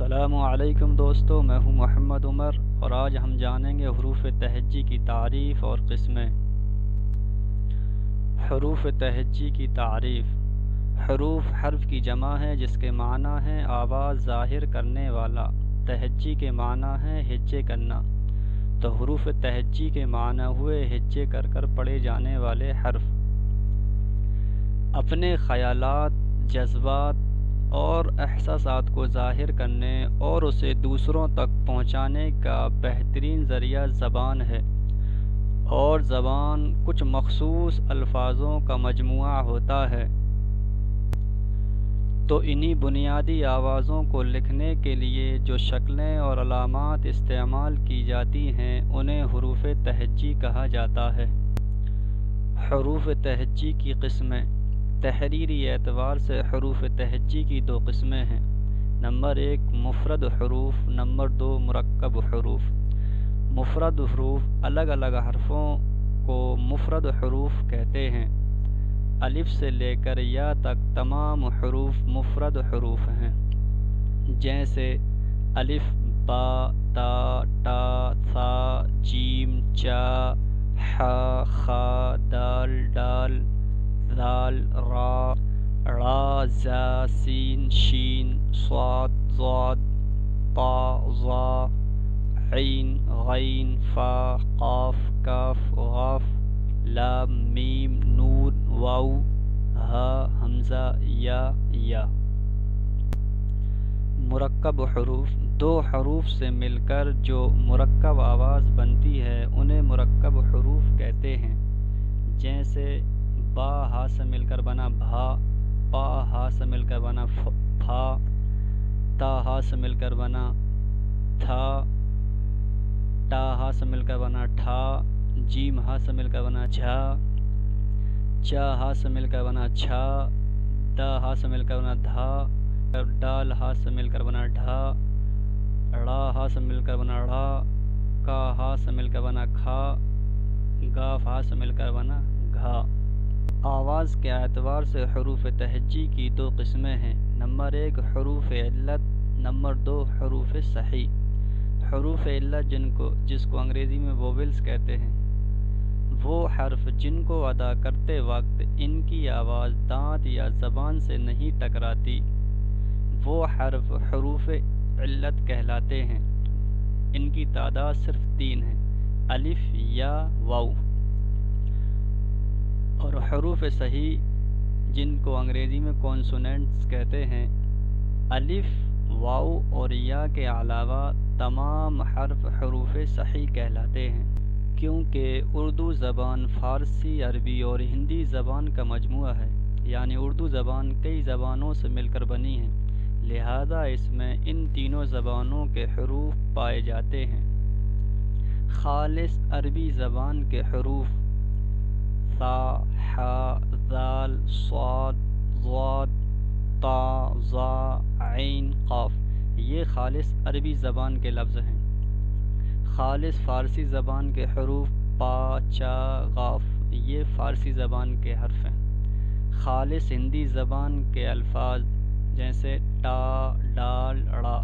السلام علیکم دوستو، میں ہوں محمد عمر اور آج ہم جانیں گے حروف تہجی کی تعریف اور قسمیں۔ حروف تہجی کی تعریف۔ حروف حرف کی جمع ہے جس کے معنی ہے آواز ظاہر کرنے والا۔ تہجی کے معنی ہے ہجے کرنا، تو حروف تہجی کے معنی ہوئے ہجے کر کر پڑھے جانے والے حرف۔ اپنے خیالات، جذبات اور احساسات کو ظاہر کرنے اور اسے دوسروں تک پہنچانے کا بہترین ذریعہ زبان ہے، اور زبان کچھ مخصوص الفاظوں کا مجموعہ ہوتا ہے۔ تو انہی بنیادی آوازوں کو لکھنے کے لیے جو شکلیں اور علامات استعمال کی جاتی ہیں انہیں حروف تہجی کہا جاتا ہے۔ حروف تہجی کی قسمیں۔ تحریری اعتبار سے حروف تہجی کی دو قسمیں ہیں۔ نمبر 1 مفرد حروف، نمبر 2 مرکب حروف۔ مفرد حروف الگ الگ حرفوں کو مفرد حروف کہتے ہیں۔ الف سے لے کر یا تک تمام حروف مفرد حروف ہیں، جیسے الف، با، تا، ٹا، ثا، جیم، چا، ح، خ، دال، ڈال، ذال، را، ڑا، زا، سین، شین، صاد، ضاد، طا، ظا، عین، غین، فا، قاف، کاف، غاف، لام، میم، نون، واو، ہا، حمزہ، یا۔ مرکب حروف۔ دو حروف سے مل کر جو مرکب آواز بنتی ہے انہیں مرکب حروف کہتے ہیں، جیسے با ہا سے مل کر بنا بھا، پا ہا سے مل کر بنا پھا، تا ہا سے مل کر بنا تھا، ٹا ہا سے مل کر بنا ٹھا، جیم ہا سے مل کر بنا جھا، چا ہا سے مل کر بنا چھا، دا ہا سے مل کر بنا دھا، ڈال ہا سے مل کر بنا ڈھا، ڑا ہا سے مل کر بنا ڑا، کا ہا سے مل کر بنا کھا، گاف ہا سے مل کر بنا گھا۔ آواز کے اعتبار سے حروف تہجی کی دو قسمیں ہیں۔ نمبر 1 حروف علت، نمبر 2 حروف صحیح۔ حروف علت جس کو انگریزی میں وویلز کہتے ہیں، وہ حرف جن کو ادا کرتے وقت ان کی آواز دانت یا زبان سے نہیں ٹکراتی، وہ حرف حروف علت کہلاتے ہیں۔ ان کی تعداد صرف 3 ہے: الف، یا، واو۔ اور حروف صحیح جن کو انگریزی میں کونسوننٹس کہتے ہیں، الف، واو اور یا کے علاوہ تمام حرف حروف صحیح کہلاتے ہیں، کیونکہ اردو زبان فارسی، عربی اور ہندی زبان کا مجموعہ ہے، یعنی اردو زبان کئی زبانوں سے مل کر بنی ہے، لہذا اس میں ان تینوں زبانوں کے حروف پائے جاتے ہیں۔ خالص عربی زبان کے حروف ثا، ح، ذال، صاد، ضاد، طا، ظا، عین، قاف، یہ خالص عربی زبان کے لفظ ہیں۔ خالص فارسی زبان کے حروف پا، چا، غاف، یہ فارسی زبان کے حرف ہیں۔ خالص ہندی زبان کے الفاظ جیسے ٹا، ڈال، ڑا